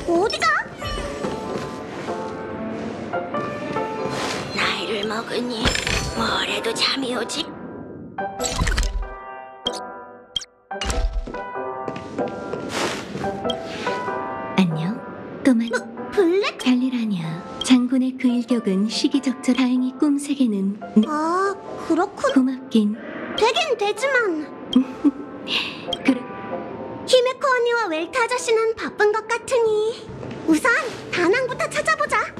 어디가? 나이를 먹으니 뭘 해도 잠이 오지. 안녕, 꼬마. 블랙? 별일 아니야. 장군의 그 일격은 시기적절. 다행히 꿈세계는 아, 그렇군. 고맙긴. 되긴 되지만 그래. 히메코 언니와 웰트 아저씨는 바쁜 것 같으니 우선 다낭부터 찾아보자.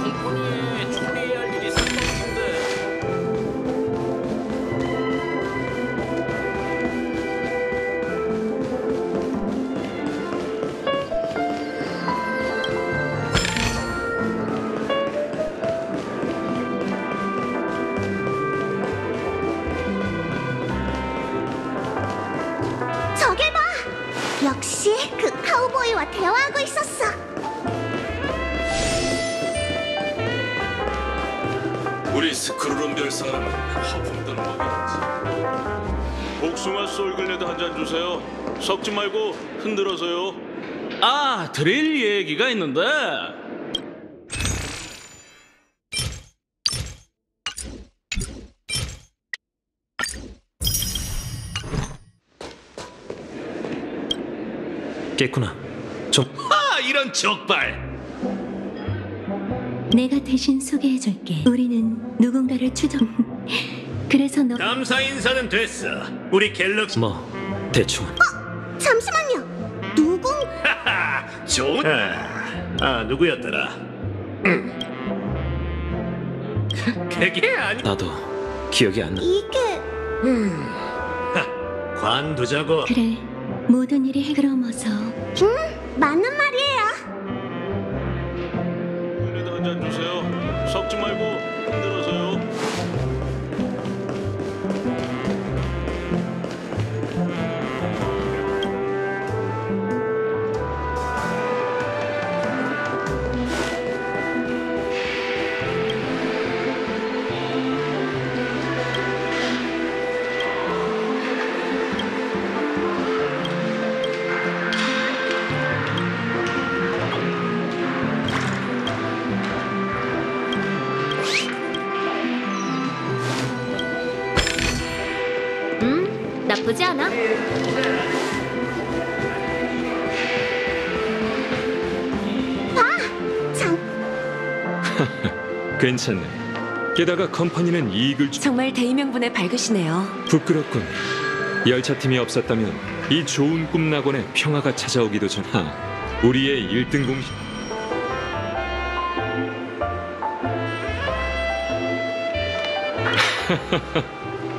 컴퍼니에 처리해야 할 일이 있을 것 같은데. 저길 봐. 역시 그 카우보이와 대화하고 있었어. 우리 스크루론별 사람은 허풍도 먹이지. 복숭아 솔글레드 한 잔 주세요. 섞지 말고 흔들어서요. 아, 드릴 얘기가 있는데. 깼구나. 좀 이런 적발. 내가 대신 소개해줄게. 우리는 누군가를 추적. 그래서 너 감사 인사는 됐어. 우리 갤럭시 뭐 대충. 잠시만요. 누구? 좋은. 누구였더라? 그게 아니. 나도 기억이 안 나. 이게 관두자고. 그래. 모든 일이 해그러워서 맞는 말이에요. 솔글레드 한 잔 주세요. 섞지 말고 흔들어서요. 나쁘지 않아. 괜찮네. 게다가 컴퍼니는 이익을 정말 대의명분에 밝으시네요. 부끄럽군. 열차팀이 없었다면 이 좋은 꿈낙원에 평화가 찾아오기도 전. 우리의 1등 공신.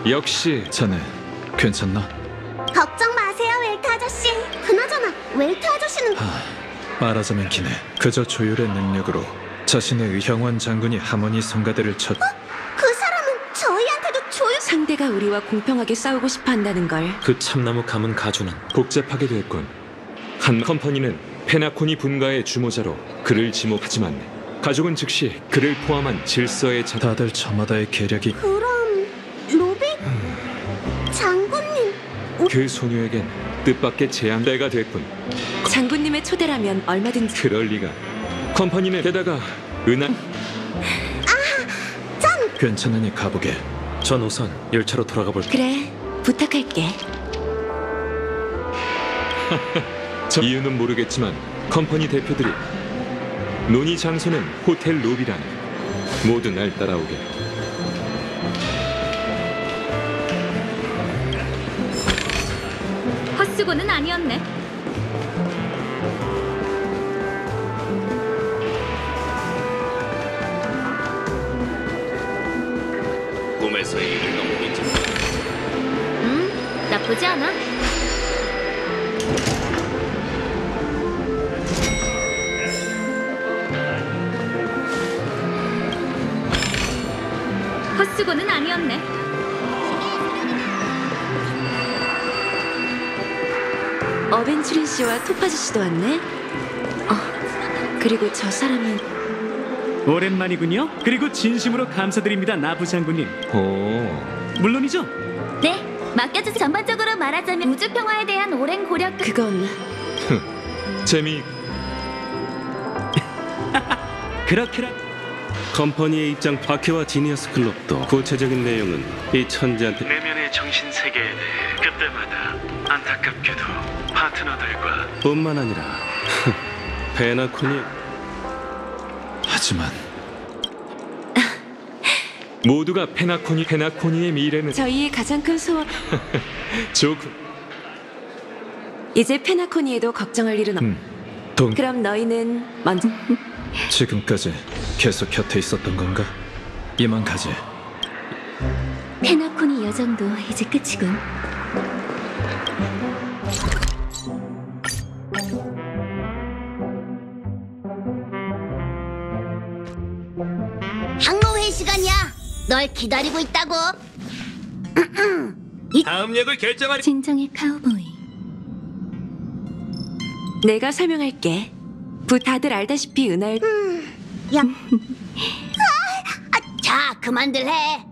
역시 자네 괜찮나? 걱정 마세요, 웰트 아저씨. 그나저나 웰트 아저씨는 말하자면 기네. 그저 조율의 능력으로 자신의 의형원 장군이 하모니 성가대를 쳤. 그 사람은 저희한테도 조율. 상대가 우리와 공평하게 싸우고 싶어 한다는 걸. 그 참나무 가문 가주는 복잡하게 됐군. 한 컴퍼니는 페나코니 분가의 주모자로 그를 지목하지만 가족은 즉시 그를 포함한 질서의 자. 다들 저마다의 계략이. 그럼 로비 장군님. 그 소녀에겐 뜻밖의 제한대가 됐군. 장군님의 초대라면 얼마든지. 그럴 리가. 컴퍼니는 게다가 은한. 괜찮으니 가보게. 전 우선 열차로 돌아가 볼게. 그래, 부탁할게. 이유는 모르겠지만 컴퍼니 대표들이 논의 장소는 호텔 로비라니. 모두 날 따라오게. 헛수고는 아니었네. 꿈에서의 일을 넘기지. 나쁘지 않아. 수고는 아니었네. 어벤츄린 씨와 토파즈 씨도 왔네. 그리고 저 사람은 오랜만이군요. 그리고 진심으로 감사드립니다, 나부 장군님. 오, 물론이죠. 네, 맡겨주세요. 전반적으로 말하자면 우주 평화에 대한 오랜 고려. 그건 재미. 그렇게라. 컴퍼니의 입장 바퀴와 지니어스 클럽도 구체적인 내용은 이 천재한테 내면의 정신 세계에 대해 그때마다 안타깝게도 파트너들과 뿐만 아니라 페나콘이 하지만 모두가 페나코니의 미래는 저희의 가장 큰 소원. 조금. 이제 페나코니에도 걱정할 일은 없. 동 그럼 너희는 먼저. 지금까지 계속 곁에 있었던 건가? 이만 가지. 페나코니 여정도 이제 끝이군. 항로회 시간이야. 널 기다리고 있다고. 다음 역을 결정할. 진정의 카우보이. 내가 설명할게. 다들 알다시피 은하열. 자, 그만들 해.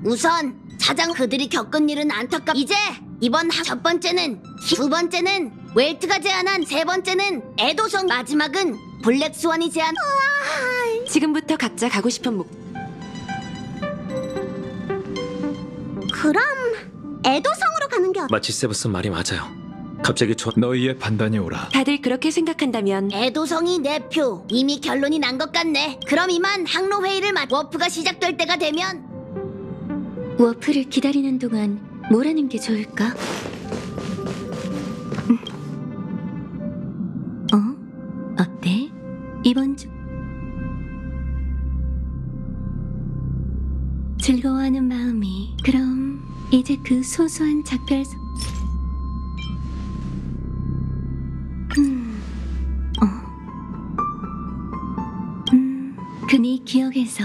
우선 사장 그들이 겪은 일은 이제 이번 첫 번째는 두 번째는 웰트가 제안한 세 번째는 에도성, 마지막은 블랙스완이 제안. 지금부터 각자 가고 싶은 그럼 에도성으로 가는 게 마치 세브슨 말이 맞아요. 갑자기 너희의 판단이 오라. 다들 그렇게 생각한다면 에도성이 내 표. 이미 결론이 난 것 같네. 그럼 이만 항로 회의를 워프가 시작될 때가 되면 워프를 기다리는 동안 뭘 하는 게 좋을까? 어때? 이번 주 즐거워하는 마음이 그럼 이제 그 소소한 작별 그네 기억에서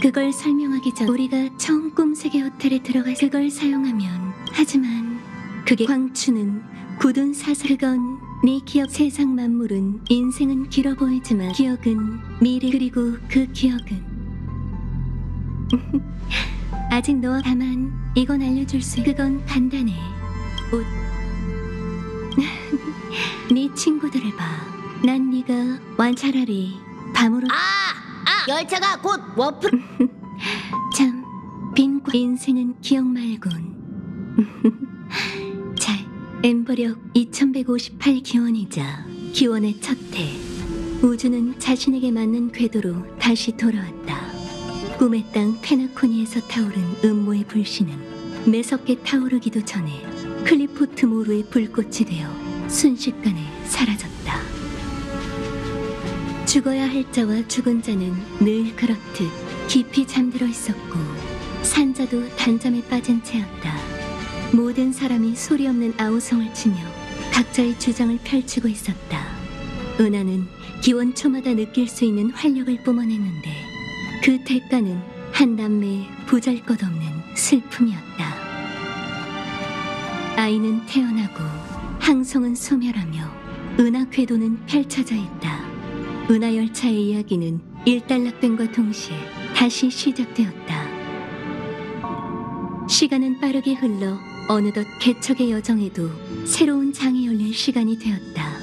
그걸 설명하기 전 우리가 처음 꿈세계 호텔에 들어가 그걸 사용하면 하지만 그게 광추는 굳은 사슬 그건 네 기억 세상 만물은 인생은 길어 보이지만 기억은 미래 그리고 그 기억은 아직 너와 다만 이건 알려줄 수 그건 간단해 옷 네 친구들을 봐난 네가 차라리 밤으로 열차가 곧 워프. 참, 빈 인생은 기억 말곤. 자, 엠버력 2158 기원이자 기원의 첫 해. 우주는 자신에게 맞는 궤도로 다시 돌아왔다. 꿈의 땅 페나코니에서 타오른 음모의 불씨는 매섭게 타오르기도 전에 클리포트 모루의 불꽃이 되어 순식간에 사라졌다. 죽어야 할 자와 죽은 자는 늘 그렇듯 깊이 잠들어 있었고 산자도 단잠에 빠진 채였다. 모든 사람이 소리 없는 아우성을 치며 각자의 주장을 펼치고 있었다. 은하는 기원 초마다 느낄 수 있는 활력을 뿜어냈는데 그 대가는 한 남매의 보잘것없는 슬픔이었다. 아이는 태어나고 항성은 소멸하며 은하 궤도는 펼쳐져 있다. 은하열차의 이야기는 일단락됨과 동시에 다시 시작되었다. 시간은 빠르게 흘러 어느덧 개척의 여정에도 새로운 장이 열릴 시간이 되었다.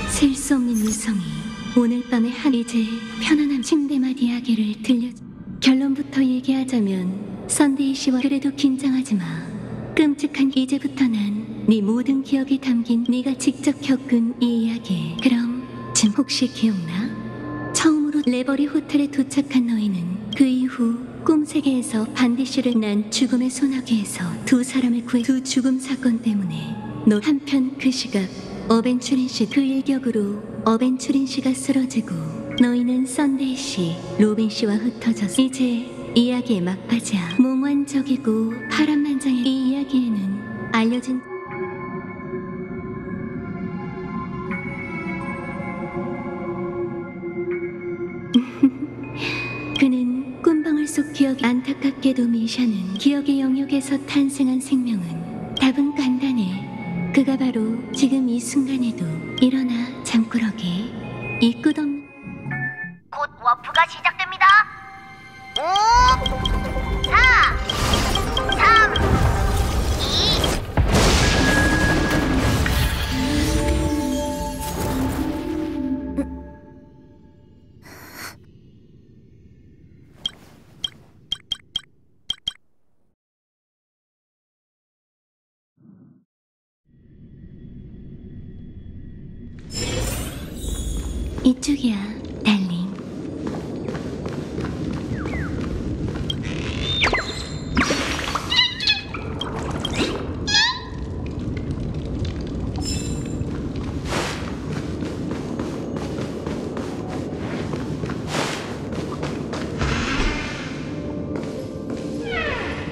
셀 수 없는 유성이 오늘 밤에 이제 편안한 침대맛 이야기를 결론부터 얘기하자면 선데이 씨와 그래도 긴장하지 마. 끔찍한 이제부터 난 네 모든 기억이 담긴 네가 직접 겪은 이 이야기. 그럼 지금 혹시 기억나? 처음으로 레버리 호텔에 도착한 너희는 그 이후 꿈세계에서 반디쉬를 난 죽음의 소나기에서 두 사람을 구해 두 죽음 사건 때문에 너 한편 그 시각 어벤츄린 씨 그 일격으로 어벤츄린 씨가 쓰러지고 너희는 선데이 씨, 로빈 씨와 흩어져서 이제 이야기의 막바지야. 몽환적이고 파란만장의 이 이야기에는 알려진 그는 꿈방울 속 기억. 안타깝게도 미샤는 기억의 영역에서 탄생한 생명은 답은 간단해. 그가 바로 지금 이 순간에도 일어나 잠꾸러기 이 끝없는 곧 워프가 시작됩니다. 5, 4, 3, 2. 이쪽이야, 달링.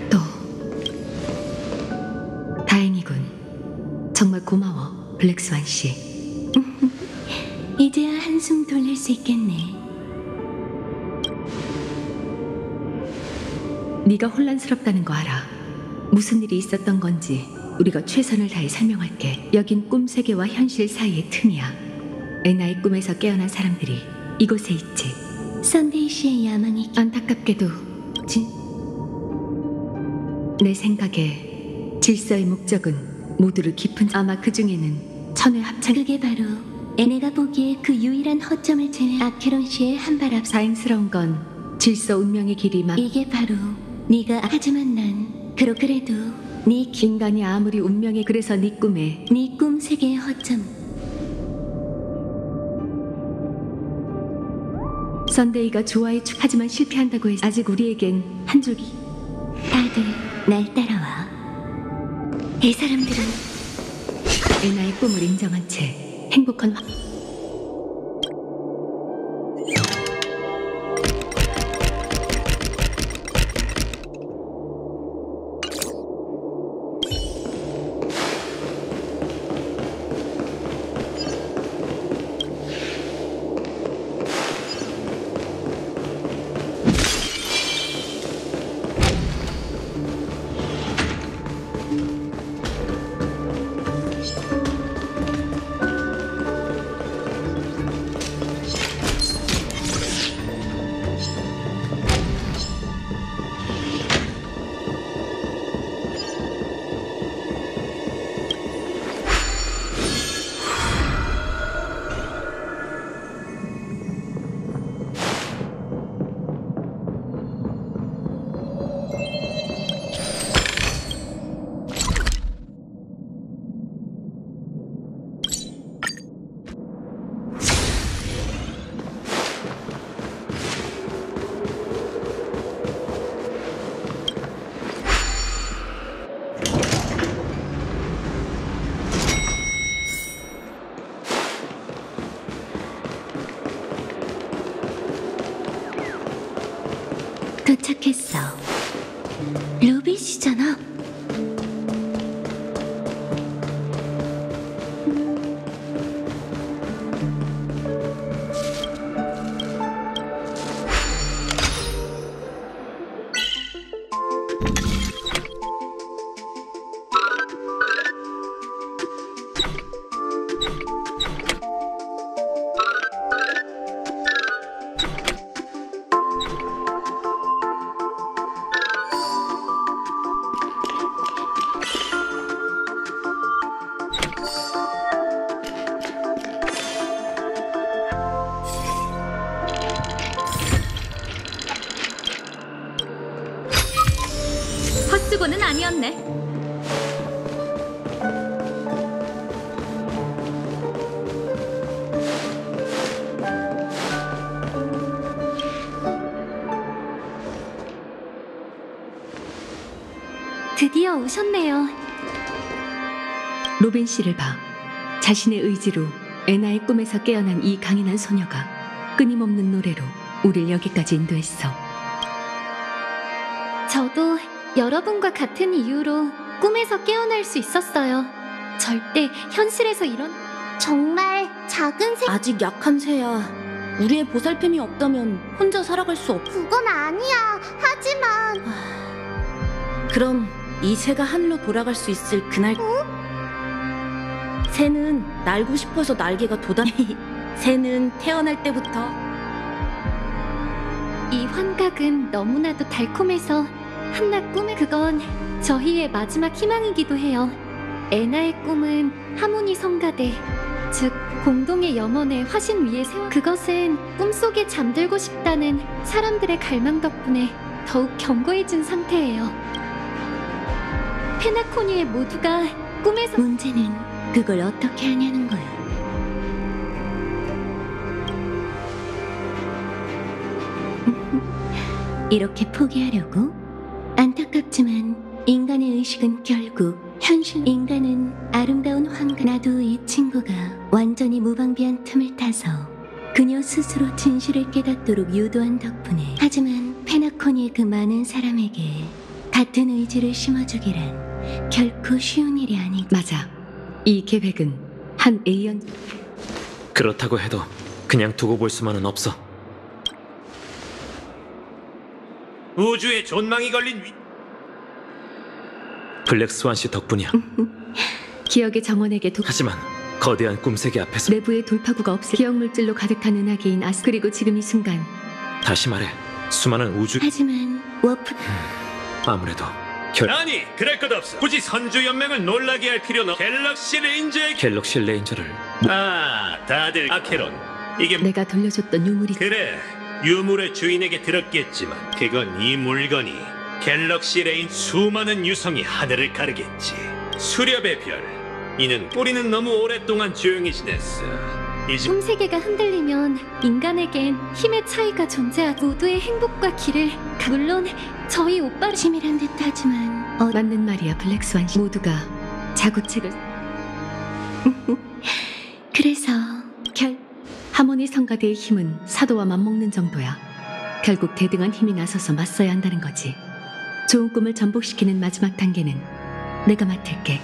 또 다행이군. 정말 고마워, 블랙스완 씨. 이제야 한숨 돌릴 수 있겠네. 네가 혼란스럽다는 거 알아. 무슨 일이 있었던 건지 우리가 최선을 다해 설명할게. 여긴 꿈세계와 현실 사이의 틈이야. 애나의 꿈에서 깨어난 사람들이 이곳에 있지. 선데이 씨의 야망이 안타깝게도 내 생각에 질서의 목적은 모두를 깊은 아마 그 중에는 천의 합창. 그게 바로 내가 보기에 그 유일한 허점을 제외 아케론 씨의 한 발 앞. 다행스러운 건 질서 운명의 길이 막 이게 바로 네가 하지만 난 그래도 네 인간이 아무리 운명에 그래서 네 꿈에 네 꿈 세계의 허점. 선데이가 좋아해 하지만 실패한다고 해서 아직 우리에겐 한 줄기. 다들 날 따라와. 이 사람들은 애나의 꿈을 인정한 채 행복한 도착했어. 로빈 씨잖아. 헛수고는 아니었네. 드디어 오셨네요. 로빈 씨를 봐. 자신의 의지로 애나의 꿈에서 깨어난 이 강인한 소녀가 끊임없는 노래로 우릴 여기까지 인도했어. 저도 여러분과 같은 이유로 꿈에서 깨어날 수 있었어요. 절대 현실에서 이런 정말 작은 새. 아직 약한 새야. 우리의 보살핌이 없다면 혼자 살아갈 수 없. 그건 아니야. 하지만 그럼 이 새가 하늘로 돌아갈 수 있을 그날. 새는 날고 싶어서 날개가 돋아. 새는 태어날 때부터. 이 환각은 너무나도 달콤해서 한낱 꿈에 그건 저희의 마지막 희망이기도 해요. 애나의 꿈은 하모니 성가대, 즉 공동의 염원의 화신 위에 세워 그것은 꿈속에 잠들고 싶다는 사람들의 갈망 덕분에 더욱 견고해진 상태예요. 페나코니의 모두가 꿈에서 문제는 그걸 어떻게 하냐는 거야. 이렇게 포기하려고? 안타깝지만 인간의 의식은 결국 현실. 인간은 아름다운 환각. 나도 이 친구가 완전히 무방비한 틈을 타서 그녀 스스로 진실을 깨닫도록 유도한 덕분에. 하지만 페나코니의 그 많은 사람에게 같은 의지를 심어주기란 결코 쉬운 일이 아니. 맞아. 이 계획은 한 A연. 그렇다고 해도 그냥 두고 볼 수만은 없어. 우주에 존망이 걸린 블랙 스완 씨 덕분이야. 기억의 정원에게 하지만 거대한 꿈세계 앞에서 내부에 돌파구가 없을 기억 물질로 가득 탄 은하계인 아스. 그리고 지금 이 순간 다시 말해 수많은 우주. 하지만 워프. 아무래도 아니 그럴 것 없어. 굳이 선주연맹을 놀라게 할 필요는. 갤럭시 레인저의 갤럭시 레인저를 다들 아케론 이게 내가 돌려줬던 유물이. 그래 유물의 주인에게 들었겠지만 그건 이 물건이 갤럭시 레인 수많은 유성이 하늘을 가르겠지. 수렵의 별 이는 우리는 너무 오랫동안 조용히 지냈어. 이제 꿈세계가 흔들리면 인간에겐 힘의 차이가 존재하고 모두의 행복과 길을 물론 저희 오빠를 치밀한 듯 하지만 맞는 말이야. 블랙스완 씨 모두가 자구책을. 그래서 하모니 성가대의 힘은 사도와 맞먹는 정도야. 결국 대등한 힘이 나서서 맞서야 한다는 거지. 좋은 꿈을 전복시키는 마지막 단계는 내가 맡을게.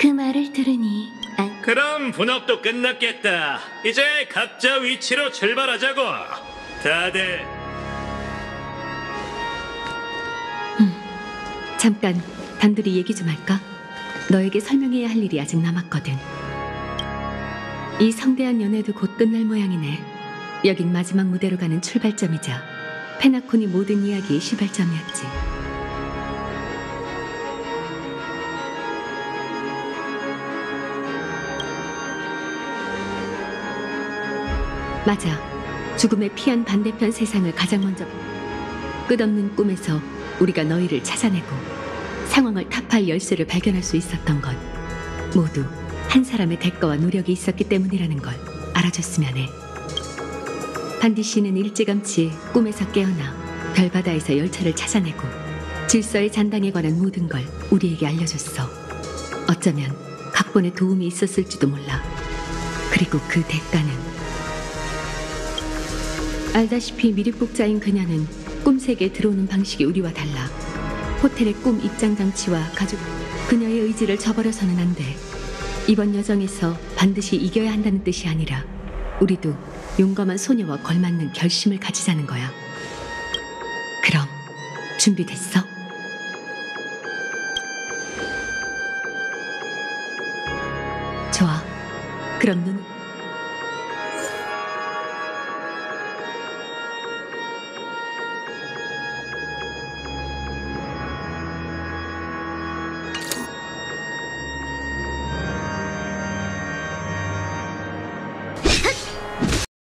그 말을 들으니 그럼 분업도 끝났겠다. 이제 각자 위치로 출발하자고. 다들 잠깐 단둘이 얘기 좀 할까? 너에게 설명해야 할 일이 아직 남았거든. 이 성대한 연애도 곧 끝날 모양이네. 여긴 마지막 무대로 가는 출발점이자 페나코니 모든 이야기의 시발점이었지. 맞아. 죽음의 피한 반대편 세상을 가장 먼저. 끝없는 꿈에서 우리가 너희를 찾아내고 상황을 타파할 열쇠를 발견할 수 있었던 건 모두 한 사람의 대가와 노력이 있었기 때문이라는 걸 알아줬으면 해. 반디씨는 일찌감치 꿈에서 깨어나 별바다에서 열차를 찾아내고 질서의 잔당에 관한 모든 걸 우리에게 알려줬어. 어쩌면 각본에 도움이 있었을지도 몰라. 그리고 그 대가는 알다시피 미륵국자인 그녀는 꿈세계에 들어오는 방식이 우리와 달라. 호텔의 꿈 입장 장치와 가족. 그녀의 의지를 저버려서는 안 돼. 이번 여정에서 반드시 이겨야 한다는 뜻이 아니라 우리도 용감한 소녀와 걸맞는 결심을 가지자는 거야. 그럼 준비됐어? 좋아. 그럼 눈